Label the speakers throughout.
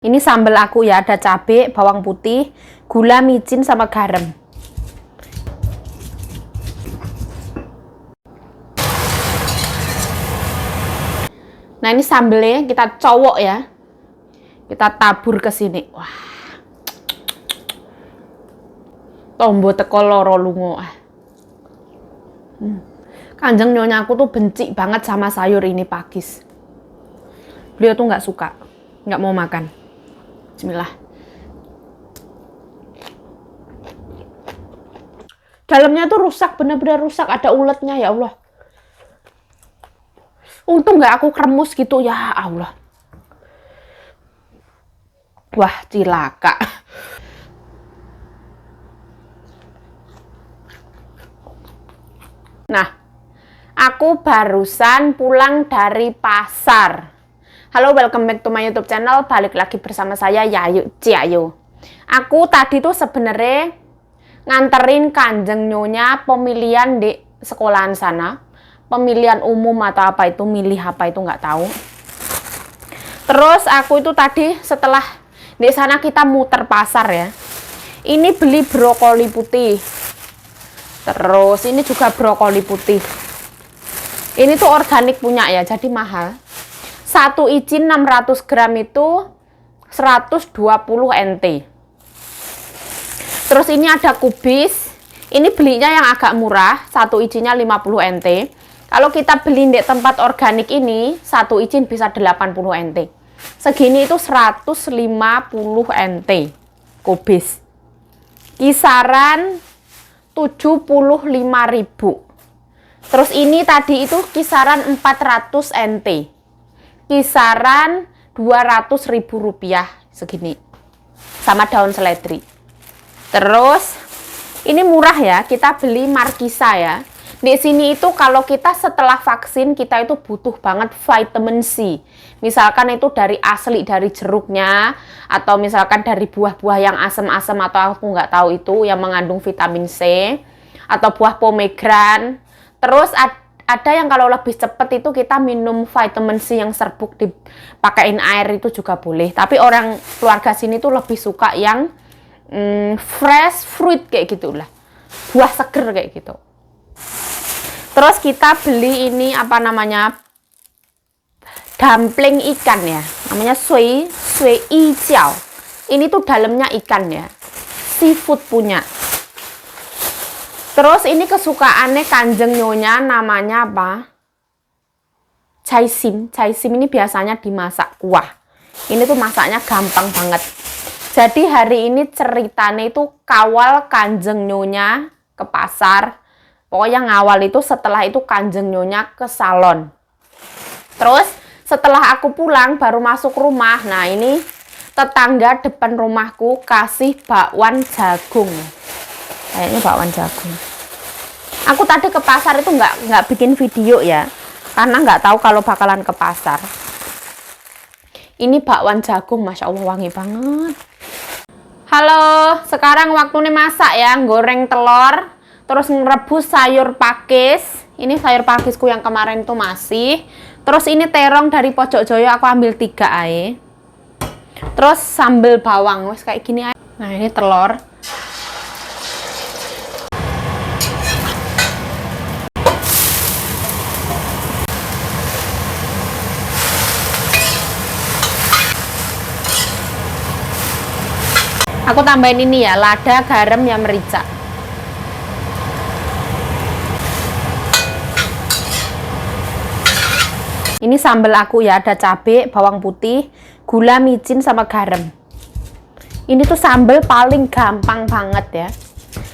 Speaker 1: Ini sambal aku ya, ada cabai, bawang putih, gula, micin, sama garam. Nah, ini sambelnya kita cowok ya. Kita tabur ke sini. Wah. Tombo teko loro lungo. Kanjeng nyonya aku tuh benci banget sama sayur ini pakis. Beliau tuh nggak suka, nggak mau makan. Bismillah. Dalamnya tuh rusak, bener-bener rusak, ada uletnya ya Allah. Untung nggak aku kremus gitu ya Allah. Wah, cilaka. Nah, aku barusan pulang dari pasar. Halo, welcome back to my YouTube channel. Balik lagi bersama saya Yayu Ciayu. Aku tadi tuh sebenarnya nganterin kanjeng nyonya pemilihan di sekolahan sana. Pemilihan umum atau apa itu, milih apa itu nggak tahu. Terus aku itu tadi setelah di sana kita muter pasar ya. Ini beli brokoli putih. Terus ini juga brokoli putih. Ini tuh organik punya ya, jadi mahal. Satu icin 600 gram itu 120 NT. Terus ini ada kubis. Ini belinya yang agak murah, satu icinnya 50 NT. Kalau kita beli di tempat organik ini, satu icin bisa 80 NT. Segini itu 150 NT kubis. Kisaran 75.000. Terus ini tadi itu kisaran 400 NT. Kisaran 200.000 rupiah segini. Sama daun seledri. Terus ini murah ya, kita beli Markisa ya. Di sini itu kalau kita setelah vaksin kita itu butuh banget vitamin C. Misalkan itu dari asli dari jeruknya atau misalkan dari buah-buah yang asam-asam atau aku nggak tahu itu yang mengandung vitamin C atau buah pomegran. Terus ada yang kalau lebih cepat itu kita minum vitamin C yang serbuk dipakein air itu juga boleh. Tapi orang keluarga sini tuh lebih suka yang fresh fruit kayak gitulah, buah seger kayak gitu. Terus kita beli ini apa namanya, dumpling ikan ya, namanya sui jiao. Ini tuh dalamnya ikan ya, seafood punya. Terus ini kesukaannya kanjeng nyonya, namanya apa? Caisim ini biasanya dimasak kuah. Ini tuh masaknya gampang banget. Jadi hari ini ceritanya itu kawal kanjeng nyonya ke pasar. Pokoknya ngawal itu setelah itu kanjeng nyonya ke salon. Terus setelah aku pulang baru masuk rumah. Nah ini tetangga depan rumahku kasih bakwan jagung. Kayaknya bakwan jagung. Aku tadi ke pasar itu nggak bikin video ya, karena nggak tahu kalau bakalan ke pasar. Ini bakwan jagung, masya Allah wangi banget. Halo, sekarang waktunya masak ya, goreng telur, terus ngerebus sayur pakis. Ini sayur pakisku yang kemarin tuh masih. Terus ini terong dari Pojok Joyo, aku ambil 3 aja. Terus sambal bawang, wes kayak gini aja. Nah ini telur. Aku tambahin ini ya, lada, garam, ya merica. Ini sambal aku ya, ada cabai, bawang putih, gula, micin, sama garam. Ini tuh sambal paling gampang banget ya.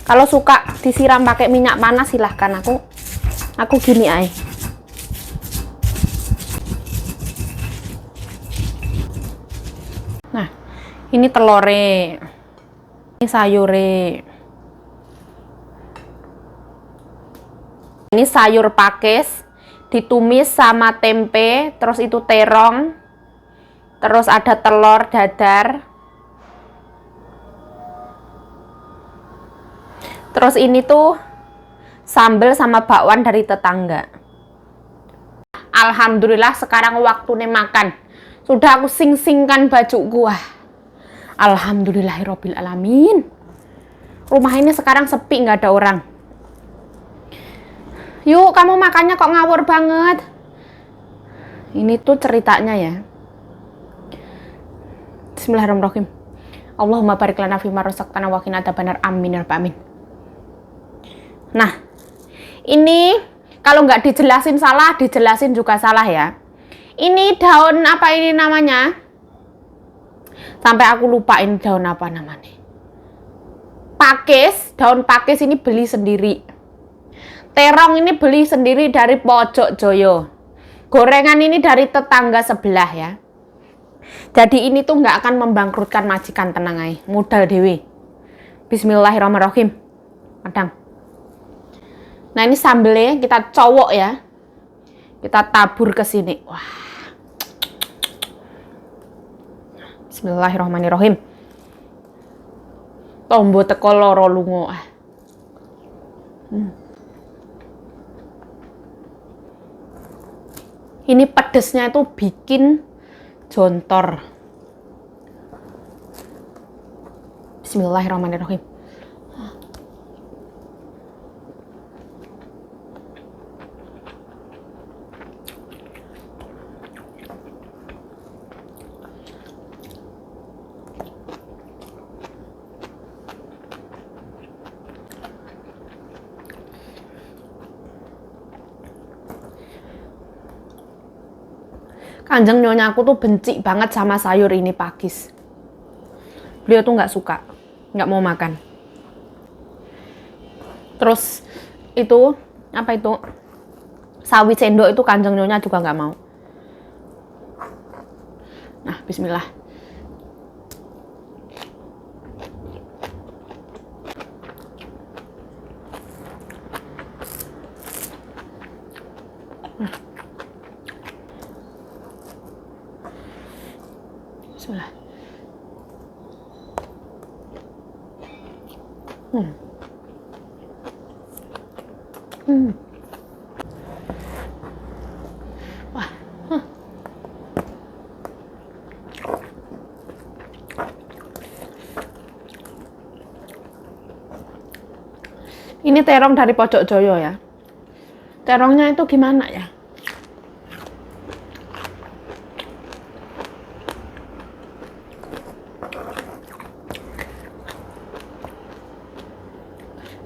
Speaker 1: Kalau suka disiram pakai minyak panas silahkan, aku gini aja. Nah, ini telurnya. Ini sayure. Ini sayur pakis ditumis sama tempe, terus itu terong, terus ada telur dadar. Terus ini tuh sambal sama bakwan dari tetangga. Alhamdulillah sekarang waktunya makan. Sudah aku sing-singkan baju gua. Alhamdulillahirobbil alamin. Rumah ini sekarang sepi, nggak ada orang. Yuk, kamu makannya kok ngawur banget. Ini tuh ceritanya ya. Bismillahirrahmanirrahim. Allahumma barik lana fima razaqtana wa qina adzabannar. Amin ya rabbal alamin. Nah, ini kalau nggak dijelasin salah, dijelasin juga salah ya. Ini daun apa ini namanya? Sampai aku lupain daun apa namanya. Pakis, daun pakis ini beli sendiri. Terong ini beli sendiri dari pojok Joyo. Gorengan ini dari tetangga sebelah ya. Jadi ini tuh nggak akan membangkrutkan majikan, tenang aja. Modal dewe. Bismillahirrahmanirrahim. Padang. Nah ini sambelnya kita cowok ya. Kita tabur ke sini. Wah. Bismillahirrahmanirrahim. Tombo teko loro lungo. Ini pedesnya itu bikin jontor. Bismillahirrahmanirrahim. Kanjeng nyonya aku tuh benci banget sama sayur ini pakis. Beliau tuh nggak suka, nggak mau makan. Terus itu apa itu sawi sendok itu kanjeng nyonya juga nggak mau. Nah, Bismillah. Bismillah. Wah. Ini terong dari pojok Joyo ya. Terongnya itu gimana ya?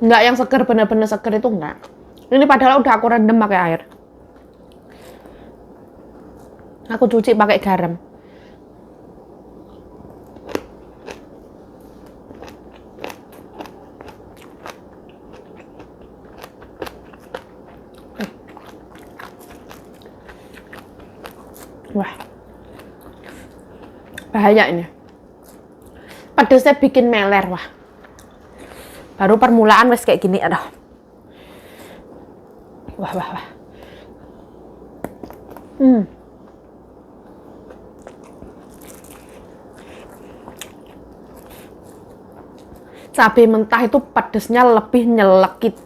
Speaker 1: Enggak yang seger, bener-bener seger itu enggak. Ini padahal udah aku rendam pakai air. Aku cuci pakai garam. Wah. Bahaya ini. Pedesnya bikin meler, wah. Baru permulaan wes kayak gini, aduh. Wah, wah, wah. Cabai mentah itu pedesnya lebih nyelekit.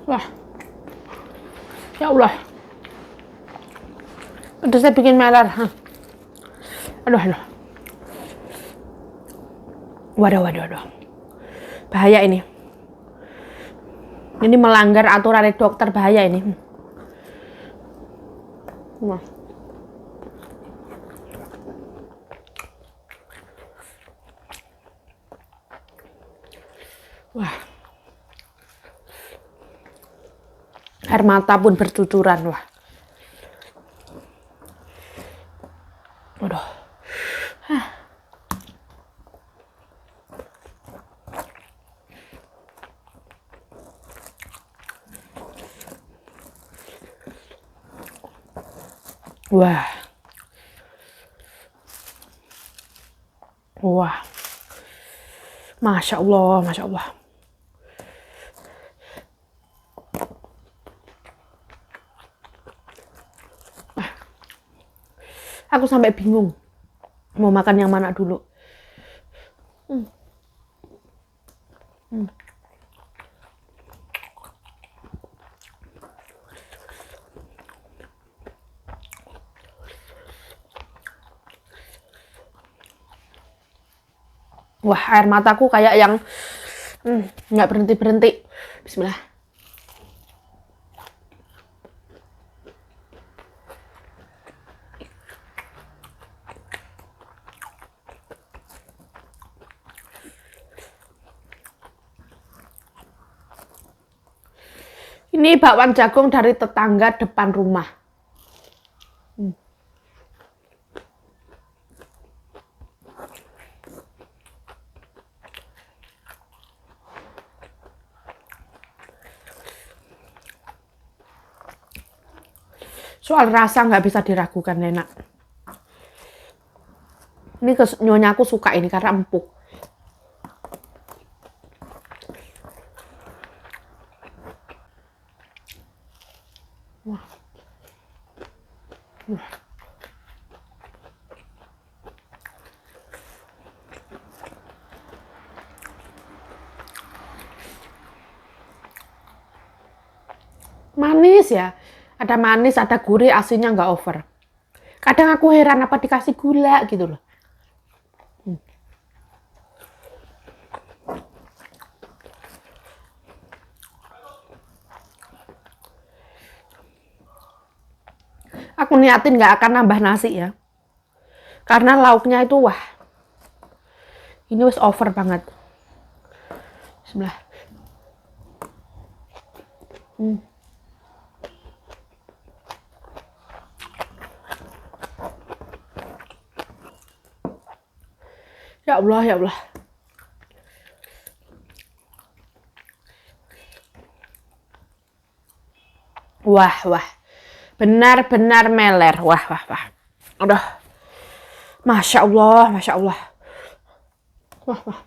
Speaker 1: Wah, ya Allah, pedasnya bikin meler. Aduh, aduh, waduh, waduh, waduh, bahaya ini. Ini melanggar aturan dokter, bahaya ini. Wah. Wah. Air mata pun bercucuran, wah. Aduh. Wah. Wah. Masya Allah, Masya Allah. Aku sampai bingung mau makan yang mana dulu. Wah, air mataku kayak yang nggak berhenti-berhenti. Bismillah. Ini bakwan jagung dari tetangga depan rumah. Soal rasa nggak bisa diragukan, enak. Ini nyonya aku suka ini karena empuk. Wah. Manis ya. Ada manis, ada gurih, asinnya nggak over. Kadang aku heran apa dikasih gula gitu loh. Aku niatin nggak akan nambah nasi ya. Karena lauknya itu wah. Ini wis over banget. Bismillah. Ya Allah, ya Allah. Wah, wah. Benar-benar meler. Wah, wah, wah. Aduh. Masya Allah, Masya Allah. Wah, wah.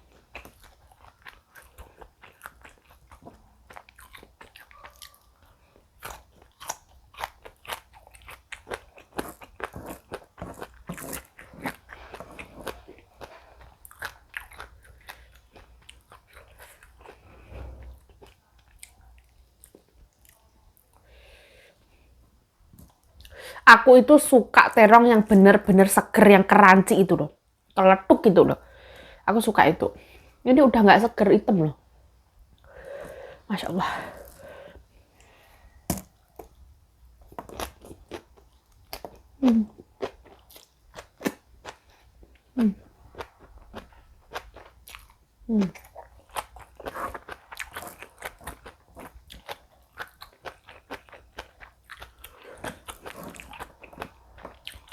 Speaker 1: Aku itu suka terong yang bener-bener seger, yang crunchy itu loh. Keletuk gitu loh. Aku suka itu. Ini udah nggak seger, hitam loh. Masya Allah.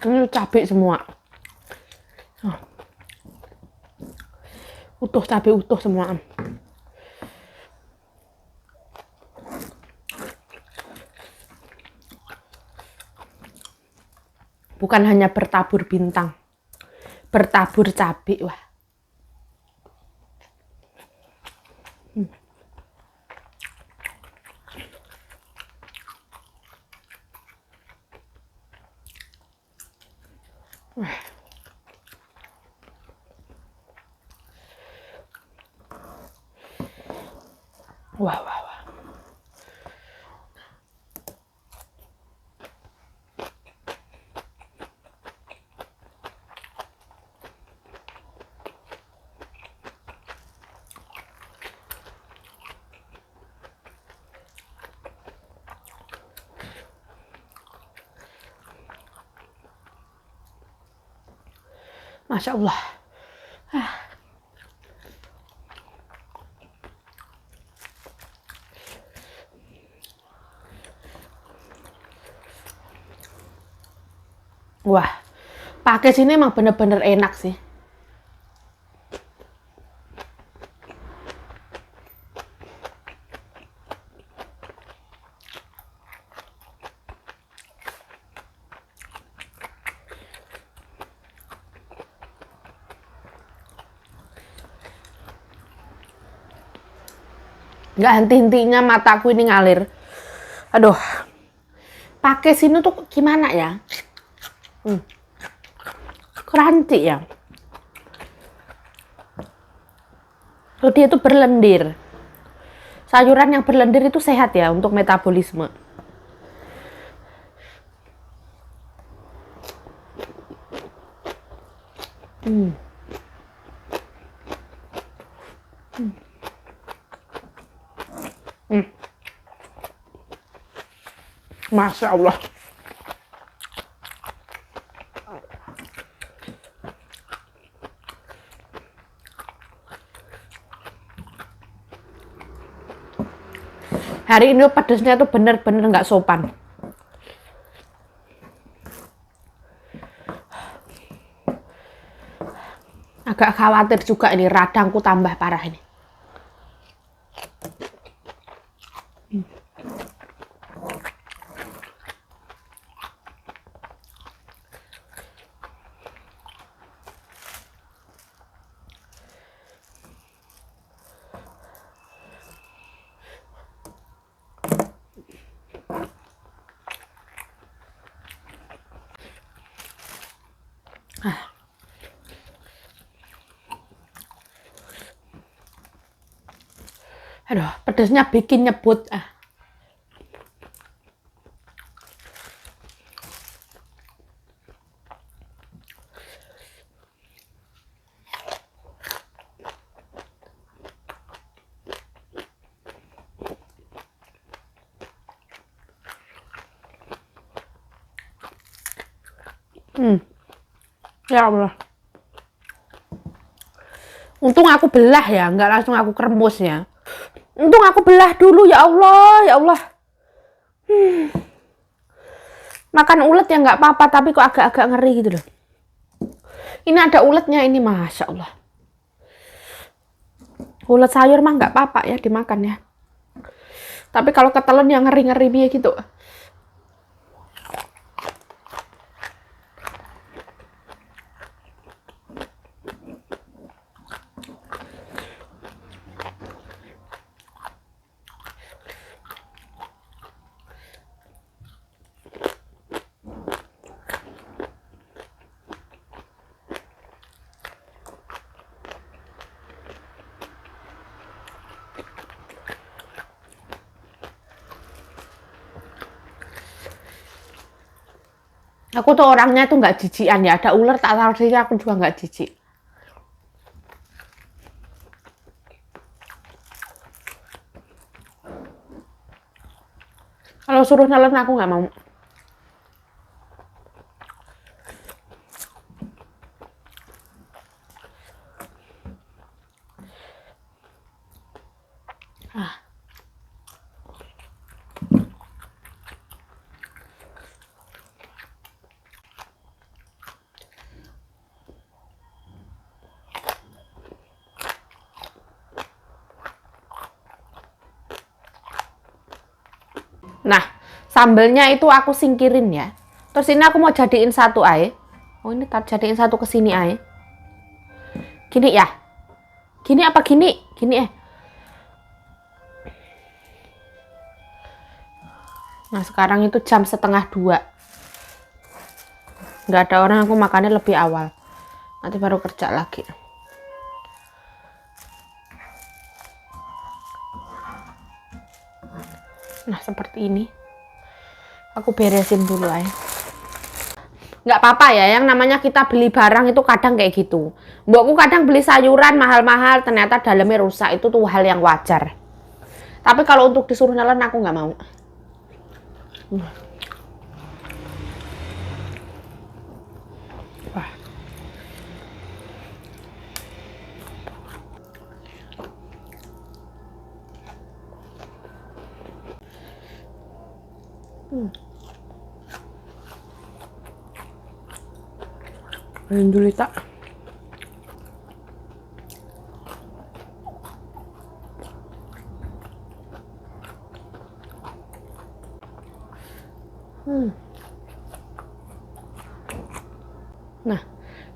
Speaker 1: Ini cabai semua. Utuh, cabai utuh semua. Bukan hanya bertabur bintang, bertabur cabai. Wah. Wah, wah, wah. Masya Allah. Wah, pakai sini emang bener-bener enak sih. Nggak henti-hentinya mataku ini ngalir. Aduh, pakai sini tuh gimana ya? Crunchy ya. Tuh dia tuh berlendir. Sayuran yang berlendir itu sehat ya untuk metabolisme. Masya Allah. Hari ini pedesnya tuh bener-bener nggak sopan. Agak khawatir juga ini, radangku tambah parah ini. Aduh, pedesnya bikin nyebut. Ya Allah. Untung aku belah ya, nggak langsung aku kremus ya. Untung aku belah dulu, ya Allah, ya Allah. Makan ulet ya nggak apa-apa, tapi kok agak-agak ngeri gitu loh. Ini ada uletnya ini, Masya Allah. Ulet sayur mah nggak apa-apa ya dimakan ya. Tapi kalau ketelan yang ngeri-ngeri biar gitu. Aku tuh orangnya tuh nggak jijian ya. Ada ular tak taruh sini aku juga nggak jijik. Kalau suruh nelen aku nggak mau. Nah, sambelnya itu aku singkirin ya. Terus ini aku mau jadiin satu aja. Oh, ini jadiin satu ke sini aja. Gini ya. Gini apa gini? Gini Nah, sekarang itu jam 1:30. Nggak ada orang, aku makannya lebih awal. Nanti baru kerja lagi. Nah, seperti ini. Aku beresin dulu aja. Nggak apa-apa ya, yang namanya kita beli barang itu kadang kayak gitu. Mbokku kadang beli sayuran mahal-mahal, ternyata dalamnya rusak. Itu tuh hal yang wajar. Tapi kalau untuk disuruh nelen aku nggak mau. Wah. Dulu tak. Nah,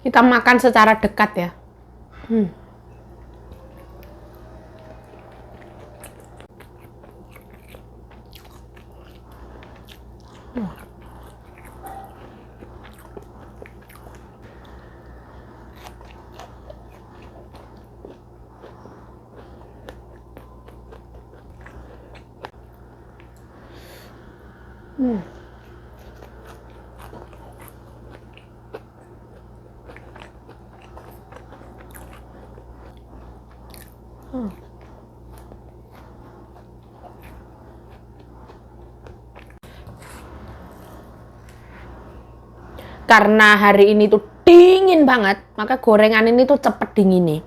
Speaker 1: kita makan secara dekat ya. Karena hari ini tuh dingin banget, maka gorengan ini tuh cepet dingin nih.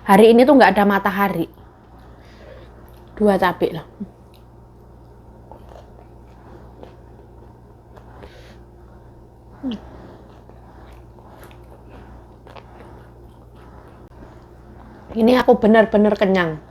Speaker 1: Hari ini tuh nggak ada matahari. 2 cabai lah. Ini aku benar-benar kenyang.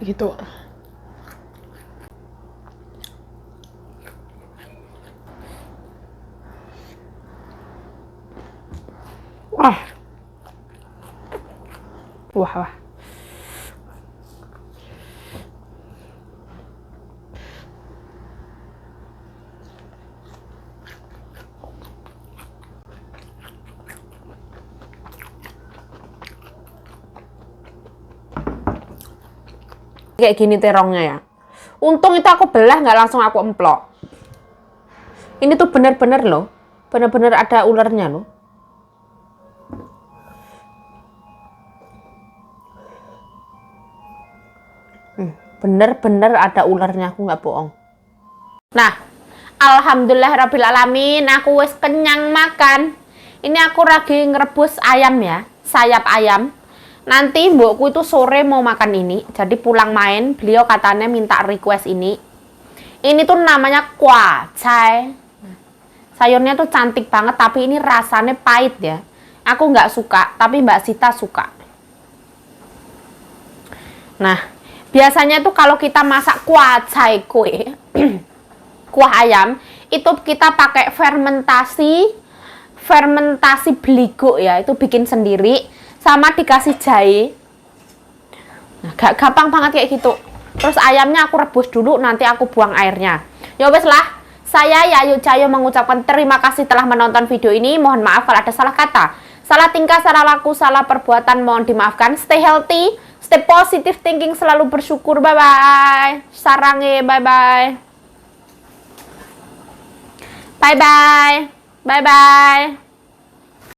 Speaker 1: Gitu. Wah. Wah. Kayak gini terongnya ya. Untung itu aku belah nggak langsung aku emplok. Ini tuh bener-bener loh, bener-bener ada ularnya loh. Bener-bener ada ularnya, aku nggak bohong. Nah, alhamdulillahirrabbilalamin, aku wes kenyang makan. Ini aku lagi ngerebus ayam ya, sayap ayam. Nanti mbokku itu sore mau makan ini, jadi pulang main, beliau katanya minta request ini. Ini tuh namanya kwa cai. Sayurnya tuh cantik banget, tapi ini rasanya pahit ya. Aku nggak suka, tapi Mbak Sita suka. Nah, biasanya tuh kalau kita masak kwa cai kue, kuah ayam, itu kita pakai fermentasi beligo ya, itu bikin sendiri. Sama dikasih jahe. Nah, gampang banget kayak gitu. Terus ayamnya aku rebus dulu, nanti aku buang airnya. Ya wes lah, saya Yayu Cayo mengucapkan terima kasih telah menonton video ini. Mohon maaf kalau ada salah kata, salah tingkah, salah laku, salah perbuatan, mohon dimaafkan. Stay healthy, stay positive thinking, selalu bersyukur. Bye bye. Sarange, bye bye. Bye bye. Bye bye.